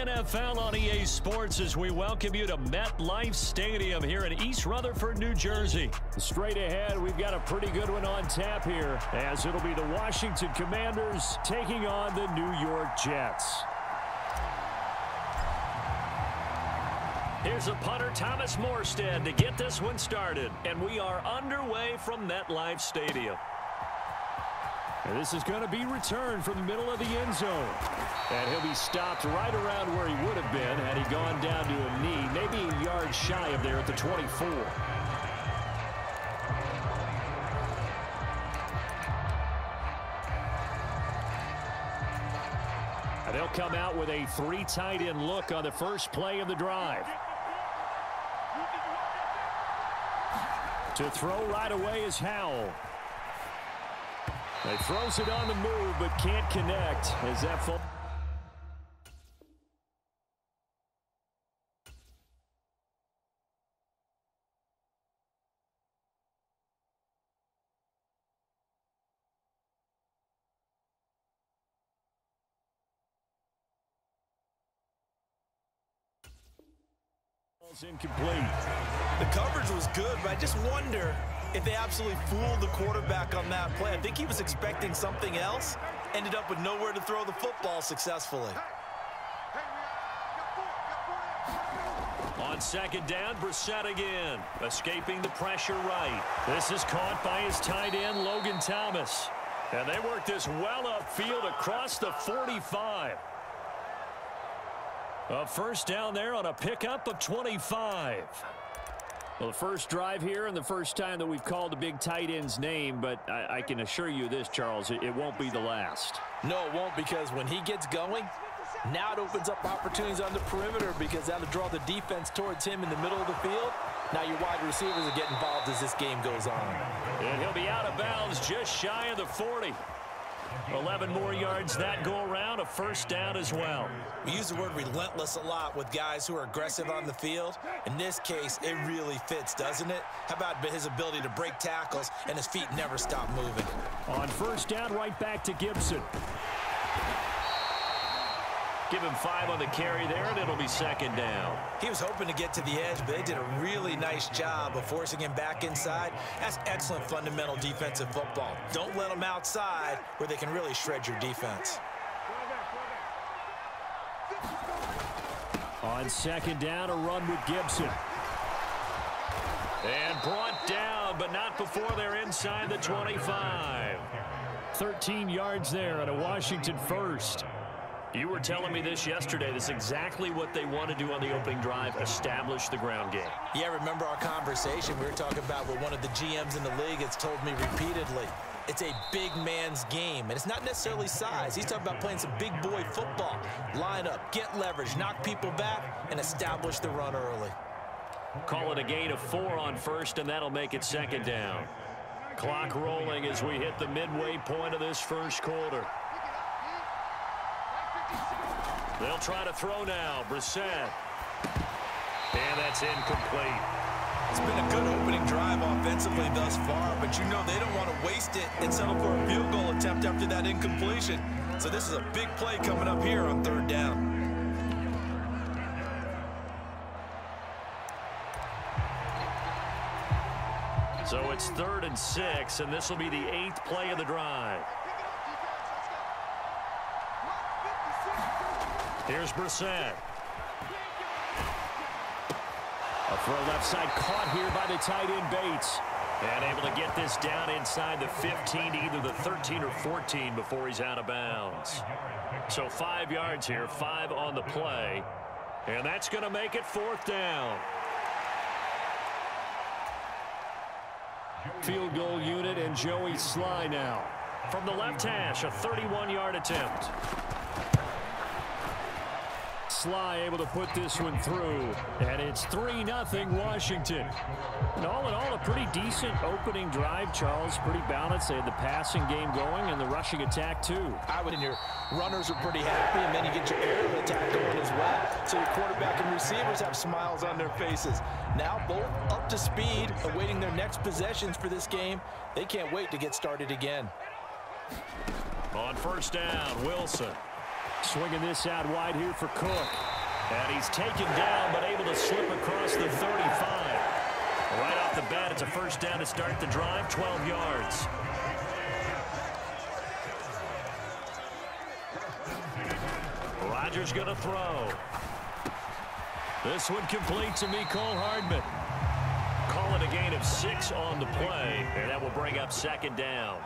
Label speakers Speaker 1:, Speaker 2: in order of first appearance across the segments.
Speaker 1: NFL on EA Sports as we welcome you to MetLife Stadium here in East Rutherford, New Jersey. Straight ahead, we've got a pretty good one on tap here, as it'll be the Washington Commanders taking on the New York Jets. Here's a punter, Thomas Morstead, to get this one started. And we are underway from MetLife Stadium. And this is going to be returned from the middle of the end zone. And he'll be stopped right around where he would have been had he gone down to a knee, maybe a yard shy of there at the 24. And they'll come out with a three tight end look on the first play of the drive. To throw right away is Howell. He throws it on the move, but can't connect as that falls. Incomplete.
Speaker 2: The coverage was good, but I just wonder if they absolutely fooled the quarterback on that play. I think he was expecting something else, ended up with nowhere to throw the football successfully.
Speaker 1: On second down, Brissett again, escaping the pressure right. This is caught by his tight end, Logan Thomas. And they work this well upfield across the 45. A first down there on a pickup of 25. Well, the first drive here and the first time that we've called the big tight end's name, but I can assure you this, Charles, it won't be the last.
Speaker 2: No, it won't, because when he gets going, now it opens up opportunities on the perimeter because that'll draw the defense towards him in the middle of the field. Now your wide receivers will get involved as this game goes on.
Speaker 1: And he'll be out of bounds just shy of the 40. 11 more yards that go around, a first down as well.
Speaker 2: We use the word relentless a lot with guys who are aggressive on the field. In this case, it really fits, doesn't it? How about his ability to break tackles and his feet never stop moving?
Speaker 1: On first down, right back to Gibson. Give him 5 on the carry there, and it'll be second down.
Speaker 2: He was hoping to get to the edge, but they did a really nice job of forcing him back inside. That's excellent fundamental defensive football. Don't let them outside where they can really shred your defense.
Speaker 1: On second down, a run with Gibson. And brought down, but not before they're inside the 25. 13 yards there on a Washington first. You were telling me this yesterday. This is exactly what they want to do on the opening drive, establish the ground game.
Speaker 2: Yeah, remember our conversation? We were talking about what one of the GMs in the league has told me repeatedly. It's a big man's game, and it's not necessarily size. He's talking about playing some big boy football. Line up, get leverage, knock people back, and establish the run early.
Speaker 1: Call it a gain of 4 on first, and that'll make it second down. Clock rolling as we hit the midway point of this first quarter. They'll try to throw now. Brissett. And that's incomplete.
Speaker 2: It's been a good opening drive offensively thus far, but you know they don't want to waste it and settle for a field goal attempt after that incompletion. So this is a big play coming up here on third down.
Speaker 1: So it's 3rd and 6, and this will be the 8th play of the drive. Here's Brissett. A throw left side caught here by the tight end Bates. And able to get this down inside the 15 to either the 13 or 14 before he's out of bounds. So 5 yards here, 5 on the play. And that's going to make it 4th down. Field goal unit and Joey Sly now. From the left hash, a 31-yard attempt. Sly able to put this one through, and it's 3-0 Washington. And all in all, a pretty decent opening drive, Charles. Pretty balanced. They had the passing game going and the rushing attack, too.
Speaker 2: And your runners are pretty happy, and then you get your aerial attack going as well. So your quarterback and receivers have smiles on their faces. Now both up to speed, awaiting their next possessions for this game. They can't wait to get started again.
Speaker 1: On first down, Wilson. Swinging this out wide here for Cook. And he's taken down, but able to slip across the 35. Right off the bat, it's a first down to start the drive, 12 yards. Rodgers going to throw. This one complete to Mecole Hardman. Call it a gain of 6 on the play, and that will bring up second down.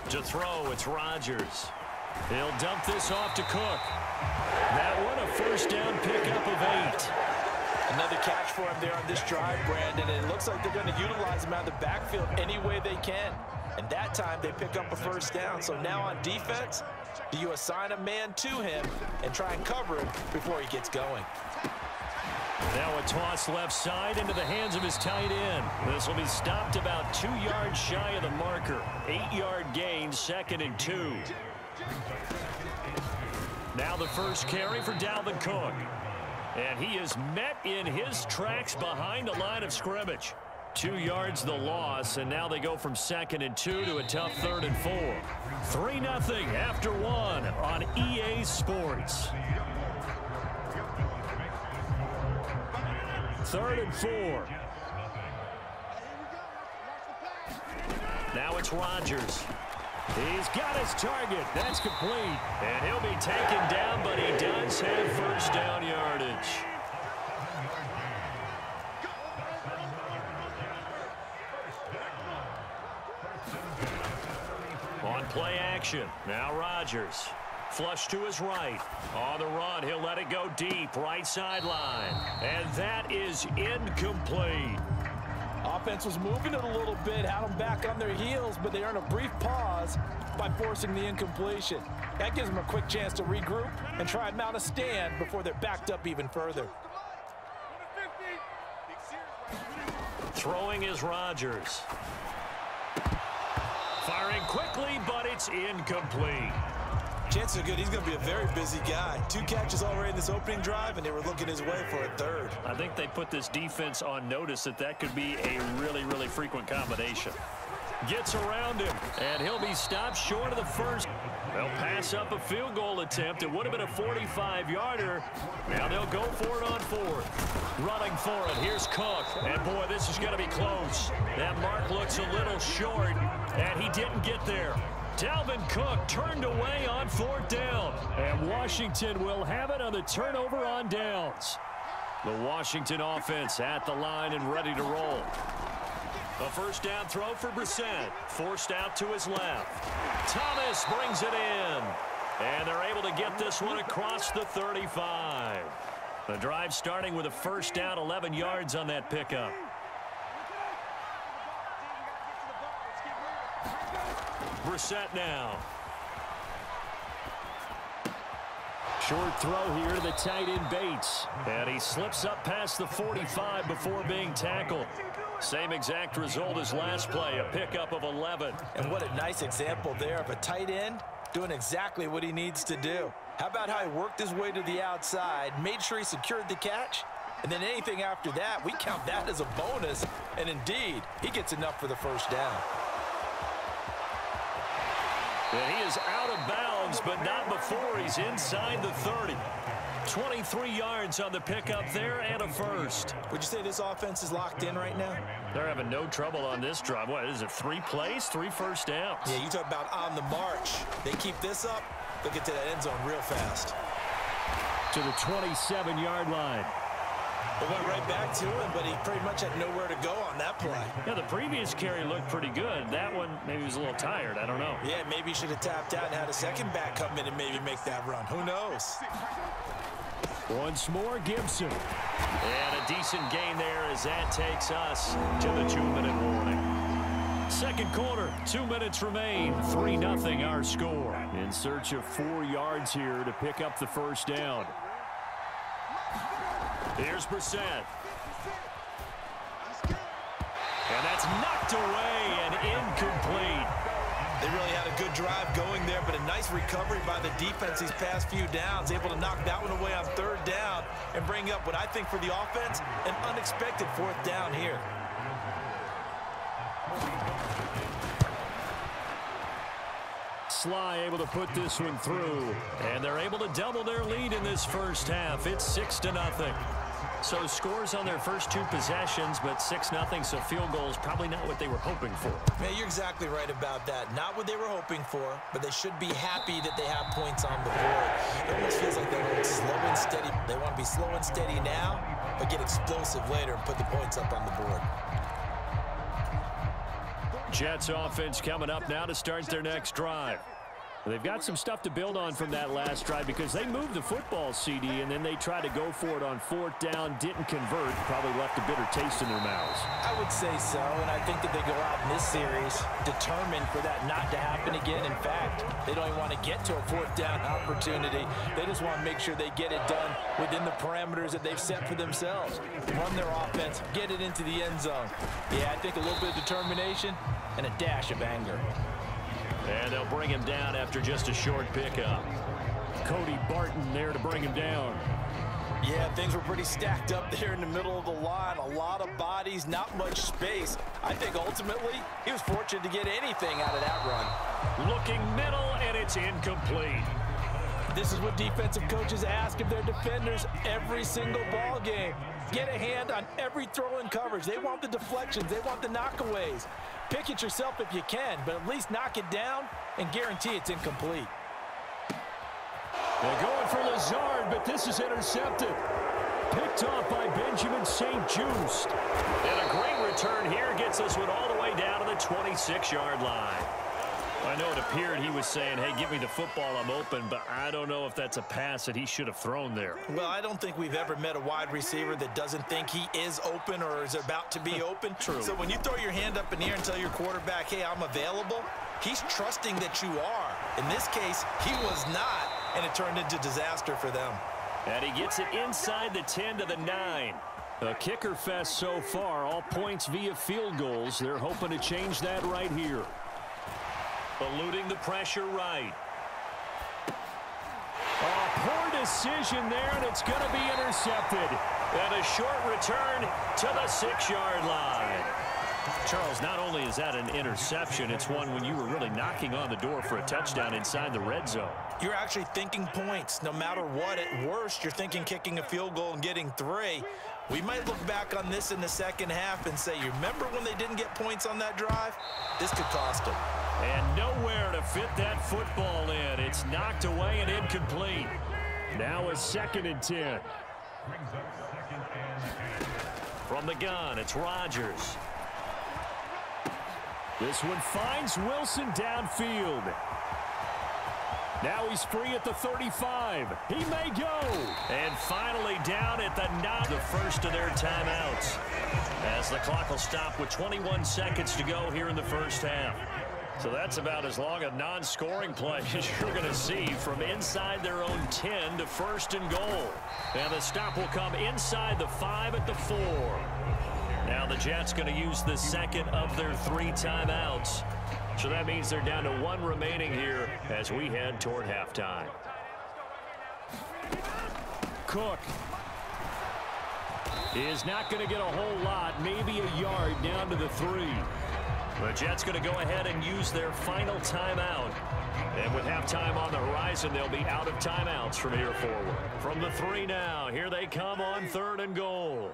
Speaker 1: To throw, it's Rodgers. He'll dump this off to Cook. That one a first down pickup of 8.
Speaker 2: Another catch for him there on this drive, Brandon, and it looks like they're going to utilize him out of the backfield any way they can. And that time they pick up a first down. So now on defense, do you assign a man to him and try and cover him before he gets going?
Speaker 1: Now a toss left side into the hands of his tight end. This will be stopped about 2 yards shy of the marker. 8-yard gain, 2nd and 2. Now the first carry for Dalvin Cook. And he is met in his tracks behind the line of scrimmage. 2 yards the loss, and now they go from 2nd and 2 to a tough 3rd and 4. 3-0 after 1 on EA Sports. 3rd and 4. Now it's Rodgers. He's got his target. That's complete. And he'll be taken down, but he does have first down yardage. On play action. Now Rodgers. Flush to his right. On the run, he'll let it go deep. Right sideline. And that is incomplete.
Speaker 2: Offense was moving it a little bit, had them back on their heels, but they earn a brief pause by forcing the incompletion. That gives them a quick chance to regroup and try and mount a stand before they're backed up even further.
Speaker 1: Throwing is Rodgers. Firing quickly, but it's incomplete.
Speaker 2: Chances are good he's going to be a very busy guy. 2 catches already in this opening drive, and they were looking his way for a 3rd.
Speaker 1: I think they put this defense on notice that could be a really, really frequent combination. Gets around him, and he'll be stopped short of the first. They'll pass up a field goal attempt. It would have been a 45-yarder. Now they'll go for it on 4th. Running for it. Here's Cook. And, boy, this is going to be close. That mark looks a little short, and he didn't get there. Dalvin Cook turned away on 4th down. And Washington will have it on the turnover on downs. The Washington offense at the line and ready to roll. A first down throw for Brissett. Forced out to his left. Thomas brings it in. And they're able to get this one across the 35. The drive starting with a first down, 11 yards on that pickup. Brissett now. Short throw here to the tight end Bates. And he slips up past the 45 before being tackled. Same exact result as last play, a pickup of 11.
Speaker 2: And what a nice example there of a tight end doing exactly what he needs to do. How about how he worked his way to the outside, made sure he secured the catch, and then anything after that, we count that as a bonus. And indeed, he gets enough for the first down.
Speaker 1: And he is out of bounds, but not before he's inside the 30. 23 yards on the pickup there and a first.
Speaker 2: Would you say this offense is locked in right now?
Speaker 1: They're having no trouble on this drive. What is it, 3 plays, 3 first downs?
Speaker 2: Yeah, you talk about on the march. They keep this up, they'll get to that end zone real fast.
Speaker 1: To the 27-yard line.
Speaker 2: They went right back to him, but he pretty much had nowhere to go on that play.
Speaker 1: Yeah, the previous carry looked pretty good. That one, maybe he was a little tired. I don't know.
Speaker 2: Yeah, maybe he should have tapped out and had a second back come in and maybe make that run. Who knows?
Speaker 1: Once more, Gibson. And a decent gain there as that takes us to the 2-minute warning. Second quarter, 2 minutes remain. 3-0 our score. In search of 4 yards here to pick up the first down. Here's Brissett. And that's knocked away and incomplete.
Speaker 2: They really had a good drive going there, but a nice recovery by the defense these past few downs, able to knock that one away on 3rd down and bring up what I think for the offense, an unexpected 4th down here.
Speaker 1: Sly able to put this one through. And they're able to double their lead in this first half. It's 6-0. So scores on their first two possessions, but 6-0, so field goals probably not what they were hoping for.
Speaker 2: Man, you're exactly right about that. Not what they were hoping for, but they should be happy that they have points on the board. It almost feels like they want slow and steady. They want to be slow and steady now, but get explosive later and put the points up on the board.
Speaker 1: Jets offense coming up now to start their next drive. They've got some stuff to build on from that last drive because they moved the football, CD, and then they tried to go for it on fourth down, didn't convert, probably left a bitter taste in their mouths.
Speaker 3: I would say so, and I think that they go out in this series determined for that not to happen again. In fact, they don't even want to get to a fourth down opportunity. They just want to make sure they get it done within the parameters that they've set for themselves. Run their offense, get it into the end zone. Yeah, I think a little bit of determination and a dash of anger.
Speaker 1: And they'll bring him down after just a short pickup. Cody Barton there to bring him down.
Speaker 3: Yeah, things were pretty stacked up there in the middle of the line. A lot of bodies, not much space. I think ultimately he was fortunate to get anything out of that run.
Speaker 1: Looking middle, and it's incomplete.
Speaker 3: This is what defensive coaches ask of their defenders every single ball game. Get a hand on every throw in coverage. They want the deflections. They want the knockaways. Pick it yourself if you can, but at least knock it down and guarantee it's incomplete.
Speaker 1: They're going for Lazard, but this is intercepted. Picked off by Benjamin St. Just. And a great return here gets this one all the way down to the 26-yard line. I know it appeared he was saying, hey, give me the football, I'm open, but I don't know if that's a pass that he should have thrown there.
Speaker 2: Well, I don't think we've ever met a wide receiver that doesn't think he is open or is about to be open.
Speaker 1: True.
Speaker 2: So when you throw your hand up in the air and tell your quarterback, hey, I'm available, he's trusting that you are. In this case, he was not, and it turned into disaster for them.
Speaker 1: And he gets it inside the 10 to the 9. A kicker fest so far, all points via field goals. They're hoping to change that right here. Eluding the pressure right. A poor decision there, and it's going to be intercepted. And a short return to the 6-yard line. Charles, not only is that an interception, it's one when you were really knocking on the door for a touchdown inside the red zone.
Speaker 2: You're actually thinking points. No matter what, at worst, you're thinking kicking a field goal and getting 3. We might look back on this in the second half and say, you remember when they didn't get points on that drive? This could cost them.
Speaker 1: And nowhere to fit that football in. It's knocked away and incomplete. Now a 2nd and 10. From the gun, it's Rodgers. This one finds Wilson downfield. Now he's free at the 35. He may go. And finally down at the 9, the first of their timeouts. As the clock will stop with 21 seconds to go here in the first half. So that's about as long a non-scoring play as you're going to see from inside their own 10 to 1st and goal. And the stop will come inside the 5 at the 4. Now the Jets going to use the 2nd of their 3 timeouts. So that means they're down to 1 remaining here as we head toward halftime. Cook is not going to get a whole lot, maybe a yard down to the 3. The Jets going to go ahead and use their final timeout. And with halftime on the horizon, they'll be out of timeouts from here forward. From the 3 now, here they come on 3rd and goal.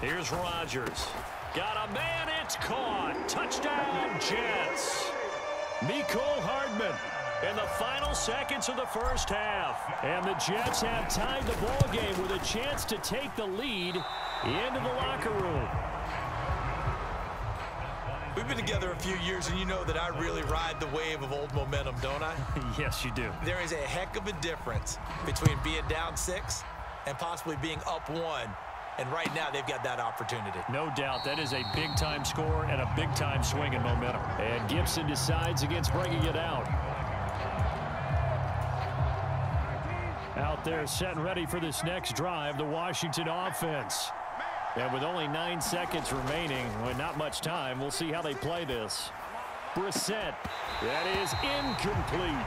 Speaker 1: Here's Rodgers. Got a man, it's caught. Touchdown, Jets. Mecole Hardman in the final seconds of the first half. And the Jets have tied the ball game with a chance to take the lead into the locker room.
Speaker 2: We've been together a few years, and you know that I really ride the wave of old momentum, don't I?
Speaker 1: Yes, you do.
Speaker 2: There is a heck of a difference between being down 6 and possibly being up 1. And right now, they've got that opportunity.
Speaker 1: No doubt. That is a big-time score and a big-time swing in momentum. And Gibson decides against bringing it out. Out there set and ready for this next drive, the Washington offense. And with only 9 seconds remaining, with not much time, we'll see how they play this. Brissett. That is incomplete.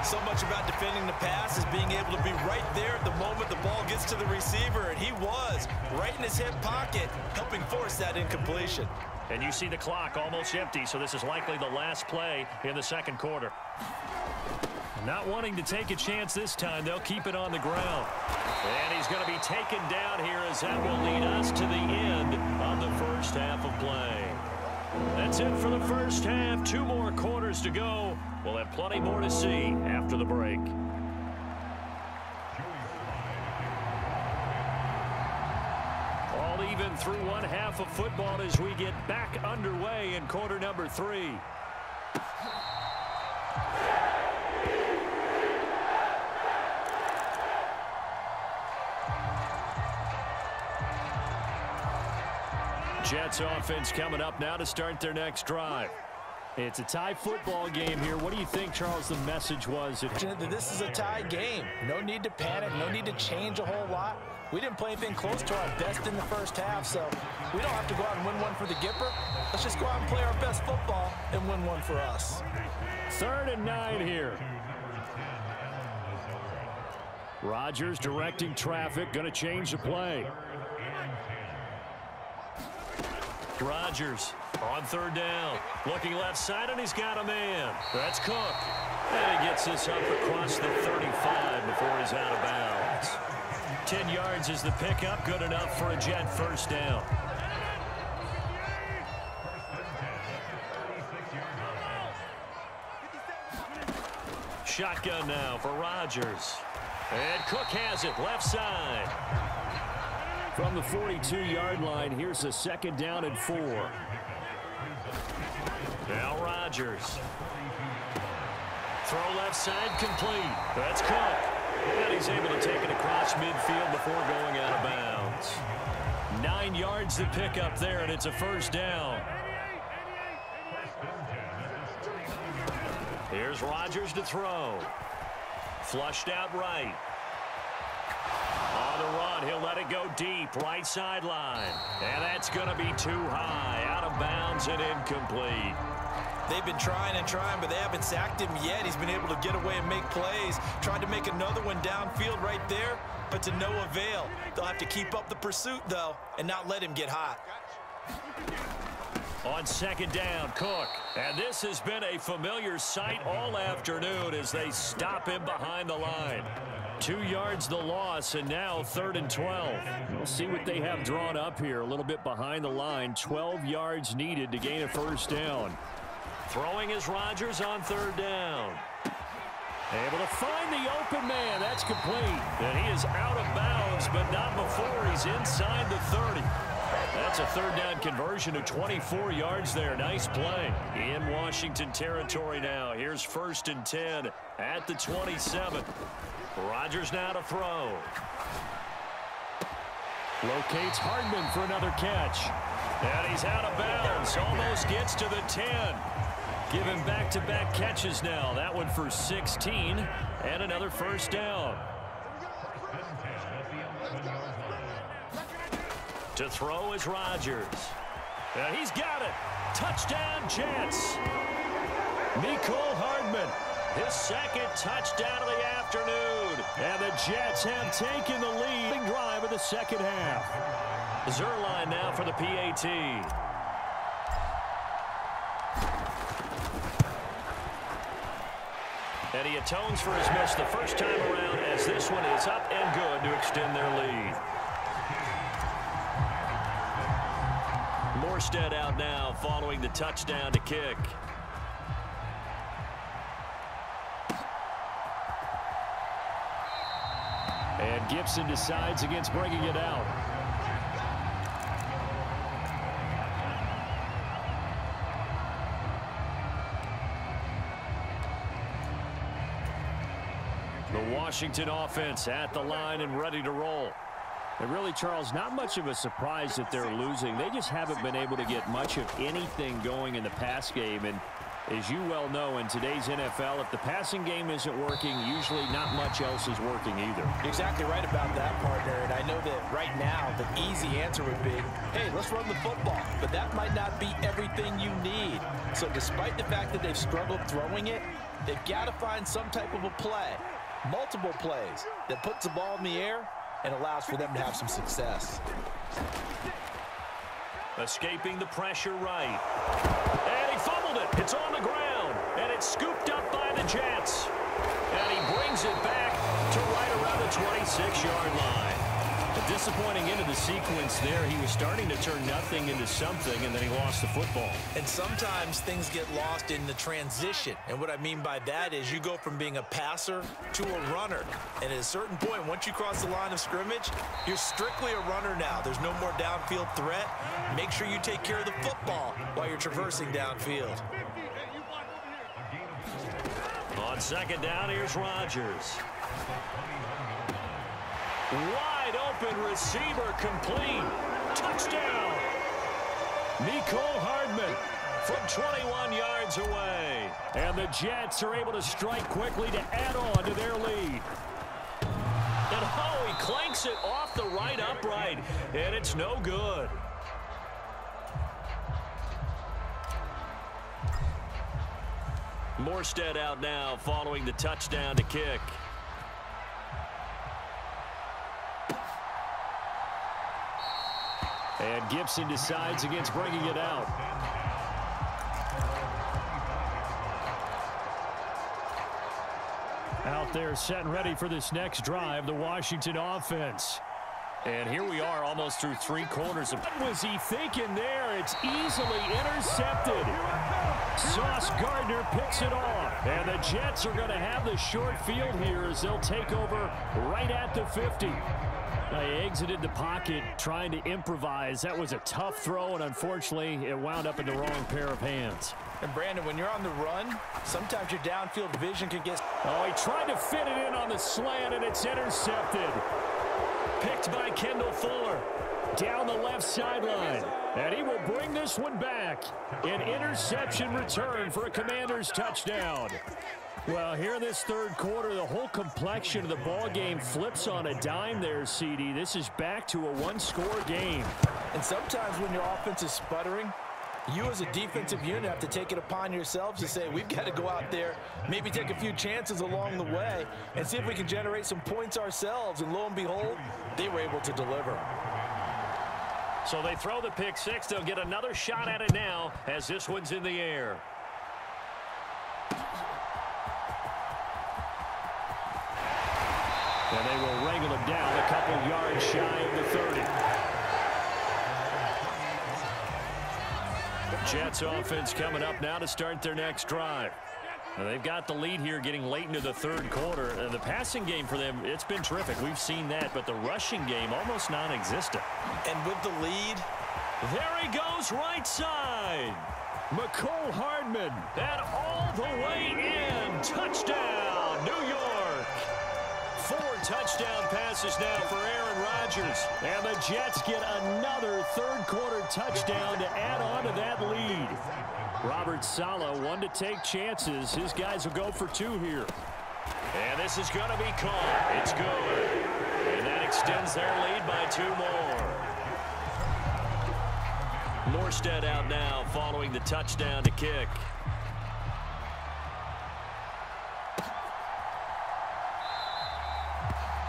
Speaker 2: So much about defending the pass is being able to be right there at the moment the ball gets to the receiver, and he was right in his hip pocket, helping force that incompletion.
Speaker 1: And you see the clock almost empty, so this is likely the last play in the second quarter. Not wanting to take a chance this time, they'll keep it on the ground. And he's going to be taken down here as that will lead us to the end of the first half of play. That's it for the first half. 2 more quarters to go. We'll have plenty more to see after the break. All even through one half of football as we get back underway in quarter number 3. Jets offense coming up now to start their next drive. It's a tie football game here. What do you think, Charles, the message was?
Speaker 3: This is a tie game. No need to panic. No need to change a whole lot. We didn't play anything close to our best in the first half, so we don't have to go out and win one for the Gipper. Let's just go out and play our best football and win one for us.
Speaker 1: 3rd and 9 here. Rodgers directing traffic, going to change the play. Rodgers on 3rd down. Looking left side, and he's got a man. That's Cook. And he gets this up across the 35 before he's out of bounds. 10 yards is the pickup. Good enough for a Jet first down. Shotgun now for Rodgers. And Cook has it left side. From the 42-yard line, here's a 2nd down and 4. Now Rodgers. Throw left side complete. That's Cook. And he's able to take it across midfield before going out of bounds. 9 yards to pick up there, and it's a first down. Here's Rodgers to throw. Flushed out right. On the run, he'll let it go deep, right sideline. And that's going to be too high, out of bounds and incomplete.
Speaker 2: They've been trying and trying, but they haven't sacked him yet. He's been able to get away and make plays. Tried to make another one downfield right there, but to no avail. They'll have to keep up the pursuit, though, and not let him get hot.
Speaker 1: On 2nd down, Cook. And this has been a familiar sight all afternoon as they stop him behind the line. 2 yards the loss, and now 3rd and 12. We'll see what they have drawn up here. A little bit behind the line. 12 yards needed to gain a first down. Throwing is Rodgers on 3rd down. Able to find the open man. That's complete. And he is out of bounds, but not before he's inside the 30. That's a 3rd down conversion of 24 yards there. Nice play. In Washington territory now. Here's 1st and 10 at the 27. Rodgers now to throw. Locates Hardman for another catch. And he's out of bounds. Almost gets to the 10. Giving back-to-back catches now. That one for 16. And another first down. To throw is Rodgers. And he's got it. Touchdown, Jets. Mecole Hardman. His 2nd touchdown of the afternoon. And the Jets have taken the lead drive of the 2nd half. Zerline now for the PAT. And he atones for his miss the first time around as this one is up and good to extend their lead. Morstead out now following the touchdown to kick. And Gibson decides against bringing it out. The Washington offense at the line and ready to roll. And really, Charles, not much of a surprise that they're losing. They just haven't been able to get much of anything going in the pass game. And As you well know, in today's NFL, if the passing game isn't working, usually not much else is working either.
Speaker 3: You're exactly right about that, partner. And I know that right now the easy answer would be, hey, let's run the football. But that might not be everything you need. So despite the fact that they've struggled throwing it, they've got to find some type of a play, multiple plays, that puts the ball in the air and allows for them to have some success.
Speaker 1: Escaping the pressure right. And he fumbled it. It's on the ground. And it's scooped up by the Jets. And he brings it back to right around the 26-yard line. A disappointing end of the sequence there. He was starting to turn nothing into something, and then he lost the football.
Speaker 2: And sometimes things get lost in the transition. And what I mean by that is you go from being a passer to a runner. And at a certain point, once you cross the line of scrimmage, you're strictly a runner now. There's no more downfield threat. Make sure you take care of the football while you're traversing downfield.
Speaker 1: On second down, here's Rodgers. Wide open receiver, complete. Touchdown. Mecole Hardman from 21 yards away. And the Jets are able to strike quickly to add on to their lead. And oh, he clanks it off the right upright. And it's no good. Morstead out now following the touchdown to kick. And Gibson decides against bringing it out. Out there set and ready for this next drive, the Washington offense. And here we are almost through 3 quarters. What was he thinking there? It's easily intercepted. Sauce Gardner picks it off. And the Jets are going to have the short field here as they'll take over right at the 50. They exited the pocket trying to improvise. That was a tough throw, and unfortunately, it wound up in the wrong pair of hands.
Speaker 3: And Brandon, when you're on the run, sometimes your downfield vision can get...
Speaker 1: Oh, he tried to fit it in on the slant, and it's intercepted. Picked by Kendall Fuller down the left sideline. And he will bring this one back. An interception return for a Commanders touchdown. Well, here in this third quarter, the whole complexion of the ball game flips on a dime there, CD. This is back to a one-score game.
Speaker 3: And sometimes when your offense is sputtering, you as a defensive unit have to take it upon yourselves to say, we've got to go out there, maybe take a few chances along the way, and see if we can generate some points ourselves. And lo and behold, they were able to deliver.
Speaker 1: So they throw the pick six. They'll get another shot at it now as this one's in the air. And they will wrangle him down a couple yards shy of the 30. Jets offense coming up now to start their next drive. Now they've got the lead here getting late into the third quarter. The passing game for them, it's been terrific. We've seen that, but the rushing game almost non-existent.
Speaker 2: And with the lead,
Speaker 1: there he goes right side. Mecole Hardman, and all the way in. Touchdown, New York. 4 touchdown passes now for Aaron Rodgers. And the Jets get another third quarter touchdown to add on to that lead. Robert Saleh, one to take chances. His guys will go for 2 here. And this is going to be caught. It's good. And that extends their lead by 2 more. Morstead out now following the touchdown to kick.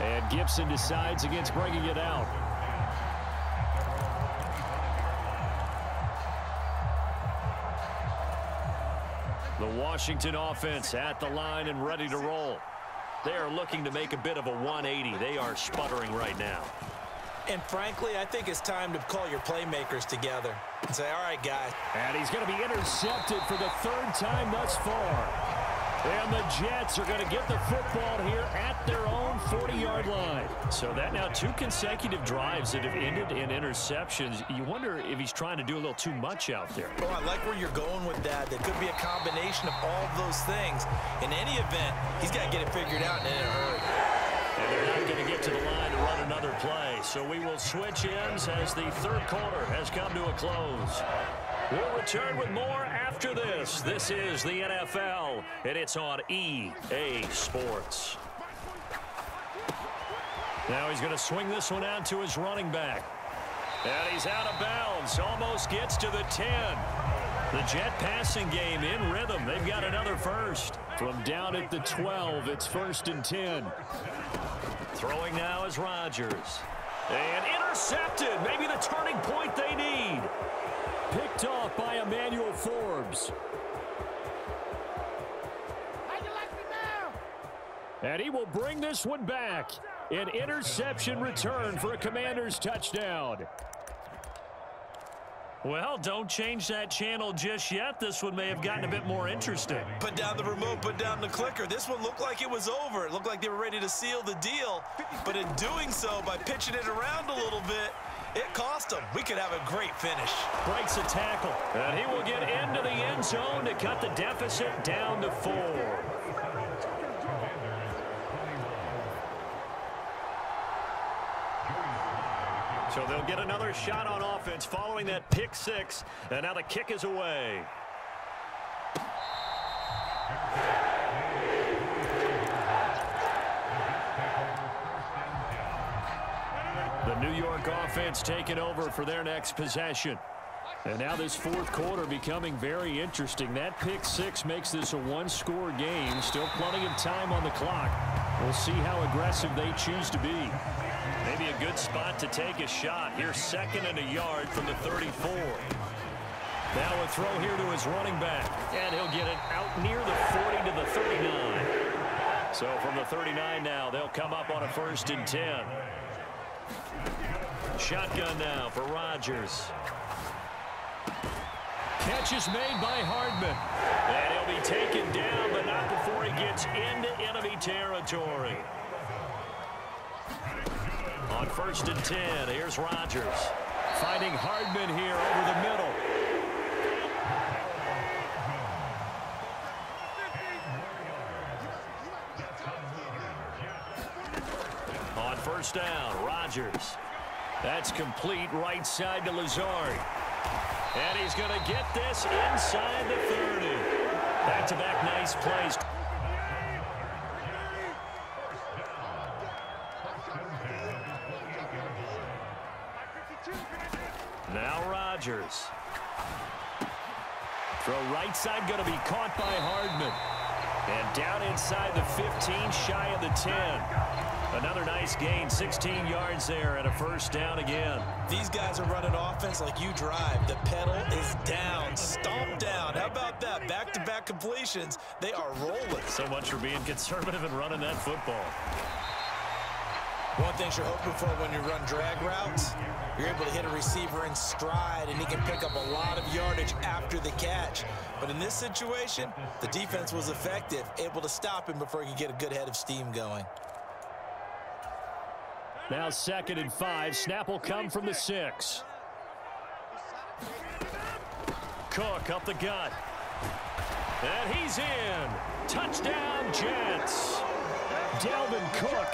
Speaker 1: And Gibson decides against bringing it out. The Washington offense at the line and ready to roll. They are looking to make a bit of a 180. They are sputtering right now.
Speaker 2: and frankly, I think it's time to call your playmakers together and say, all right, guys.
Speaker 1: And he's going to be intercepted for the 3rd time thus far. And the Jets are going to get the football here at their own 40-yard line. So that now 2 consecutive drives that have ended in interceptions. You wonder if he's trying to do a little too much out there.
Speaker 2: Oh, I like where you're going with that. There could be a combination of all of those things. In any event, he's got to get it figured out in a hurry.
Speaker 1: And they're not going to get to the line to run another play. So we will switch ends as the 3rd quarter has come to a close. We'll return with more after this. This is the NFL, and it's on EA Sports. Now he's going to swing this one out to his running back. And he's out of bounds. Almost gets to the 10. The Jet passing game in rhythm. They've got another first. From down at the 12, it's 1st and 10. Throwing now is Rodgers. And intercepted. Maybe the turning point they need. Picked off by Emmanuel Forbes. And he will bring this one back. An interception return for a Commanders touchdown. Well, don't change that channel just yet. This one may have gotten a bit more interesting.
Speaker 2: Put down the remote, put down the clicker. This one looked like it was over. It looked like they were ready to seal the deal. But in doing so, by pitching it around a little bit, it cost them. We could have a great finish.
Speaker 1: Breaks a tackle. And he will get into the end zone to cut the deficit down to 4. So they'll get another shot on offense following that pick 6. And now the kick is away. The New York offense taking over for their next possession. And now this fourth quarter becoming very interesting. That pick 6 makes this a one-score game. Still plenty of time on the clock. We'll see how aggressive they choose to be. Maybe a good spot to take a shot. Here's 2nd and a yard from the 34. Now a throw here to his running back. And he'll get it out near the 40 to the 39. So from the 39 now, they'll come up on a 1st and 10. Shotgun now for Rodgers. Catch is made by Hardman. And he'll be taken down, but not before he gets into enemy territory. On 1st and 10, here's Rodgers. Finding Hardman here over the middle. On 1st down, Rodgers. That's complete right side to Lazard. And he's going to get this inside the 30. Back-to-back nice plays. Now Rodgers. Throw right side going to be caught by Hardman. And down inside the 15, shy of the 10. Another nice gain, 16 yards there and a 1st down again.
Speaker 2: These guys are running offense like you drive. The pedal is down, stomp down. How about that? Back-to-back completions. They are rolling.
Speaker 1: So much for being conservative and running that football.
Speaker 2: One thing you're hoping for when you run drag routes, you're able to hit a receiver in stride, and he can pick up a lot of yardage after the catch. But in this situation, the defense was effective, able to stop him before he could get a good head of steam going.
Speaker 1: Now 2nd and 5. Snap will come from the 6. Cook up the gut. And he's in. Touchdown, Jets. Dalvin Cook,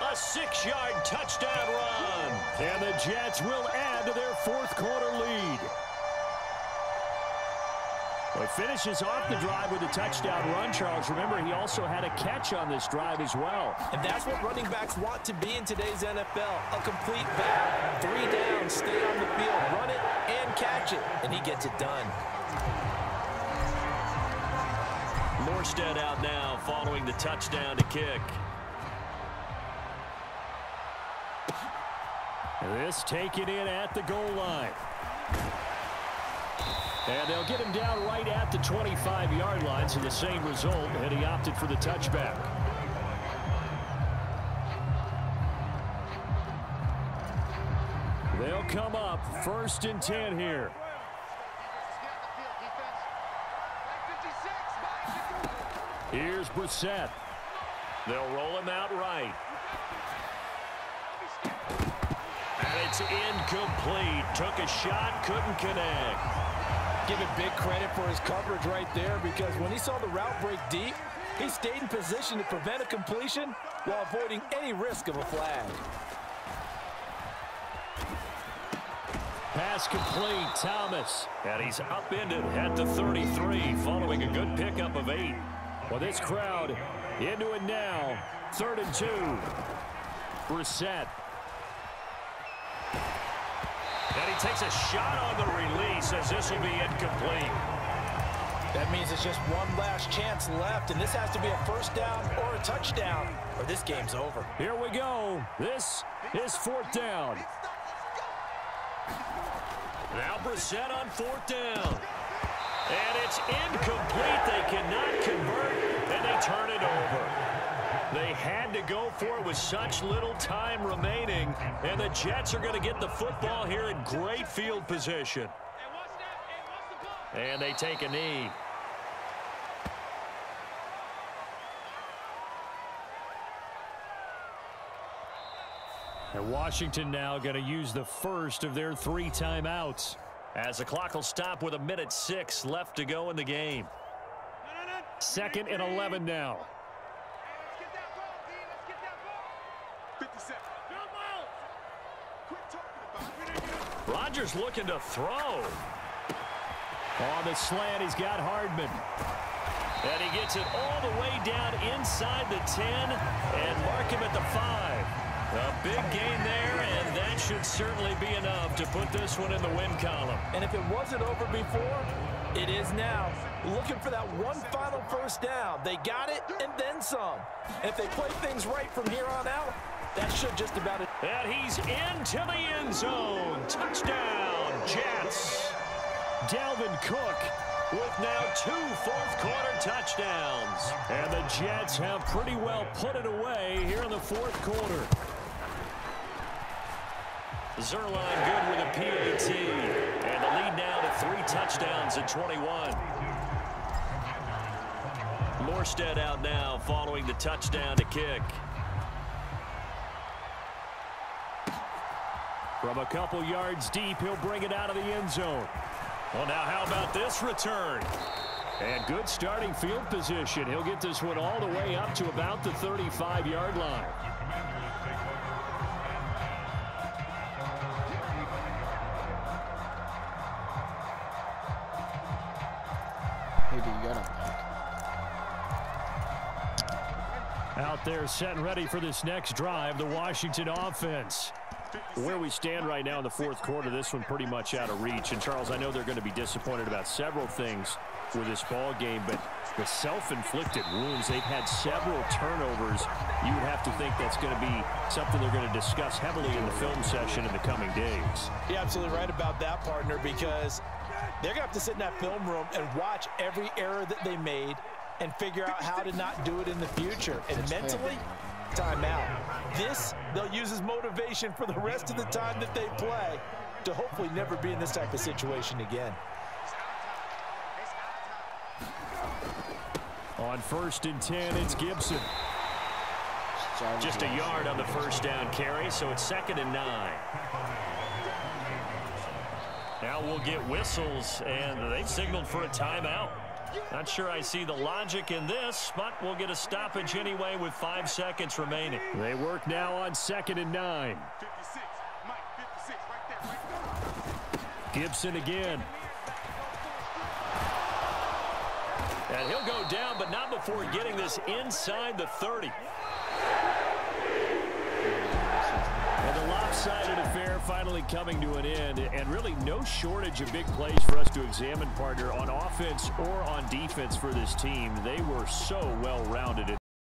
Speaker 1: a 6-yard touchdown run. And the Jets will add to their 4th quarter lead. Well, he finishes off the drive with a touchdown run, Charles. Remember, he also had a catch on this drive as well.
Speaker 3: And that's what running backs want to be in today's NFL. A complete back. 3 down, stay on the field, run it, and catch it. And he gets it done.
Speaker 1: Morstead out now following the touchdown to kick. This taken in at the goal line. And they'll get him down right at the 25-yard line, so the same result, and he opted for the touchback. They'll come up 1st and 10 here. Here's Brissett. They'll roll him out right. And it's incomplete. Took a shot, couldn't connect.
Speaker 3: Give it big credit for his coverage right there, because when he saw the route break deep, he stayed in position to prevent a completion while avoiding any risk of a flag.
Speaker 1: pass complete. Thomas. And he's upended at the 33 following a good pickup of 8. Well, this crowd into it now. 3rd and 2. Brissett. And he takes a shot on the release as this will be incomplete.
Speaker 3: That means it's just one last chance left, and this has to be a first down or a touchdown, or this game's over.
Speaker 1: Here we go. This is 4th down. Now Brissett on 4th down. And it's incomplete. They cannot convert, and they turn it over. They had to go for it with such little time remaining, and the Jets are going to get the football here in great field position. And they take a knee. And Washington now going to use the first of their 3 timeouts, as the clock will stop with 1:06 left to go in the game. 2nd and 11 now. Rodgers looking to throw. On the slant, he's got Hardman. And he gets it all the way down inside the 10 and mark him at the 5. A big gain there, and that should certainly be enough to put this one in the win column.
Speaker 3: And if it wasn't over before, it is now. Looking for that one final first down. They got it and then some. And if they play things right from here on out, that should just about it.
Speaker 1: And he's into the end zone. Touchdown, Jets. Dalvin Cook with now 2 fourth-quarter touchdowns. And the Jets have pretty well put it away here in the 4th quarter. Zerline good with a PAT. And the lead now to 3 touchdowns at 21. Morstead out now following the touchdown to kick. From a couple yards deep, he'll bring it out of the end zone. Well, now how about this return? And good starting field position. He'll get this one all the way up to about the 35-yard line.
Speaker 4: Hey, do you got him?
Speaker 1: Out there set and ready for this next drive, the Washington offense. Where we stand right now in the 4th quarter, this one pretty much out of reach. And, Charles, I know they're going to be disappointed about several things with this ball game, but the self-inflicted wounds, they've had several turnovers. You would have to think that's going to be something they're going to discuss heavily in the film session in the coming days.
Speaker 3: You're absolutely right about that, partner, because they're going to have to sit in that film room and watch every error that they made and figure out how to not do it in the future. And mentally, timeout. This, they'll use as motivation for the rest of the time that they play to hopefully never be in this type of situation again.
Speaker 1: On 1st and 10, it's Gibson. Just a yard on the first down carry, so it's 2nd and 9. Now we'll get whistles, and they've signaled for a timeout. Not sure I see the logic in this, but we'll get a stoppage anyway with 5 seconds remaining. They work now on 2nd and 9. Gibson again. And he'll go down, but not before getting this inside the 30. And the lopsided affair finally coming to an end, and really no shortage of big plays for us to examine, partner, on offense or on defense for this team. They were so well-rounded in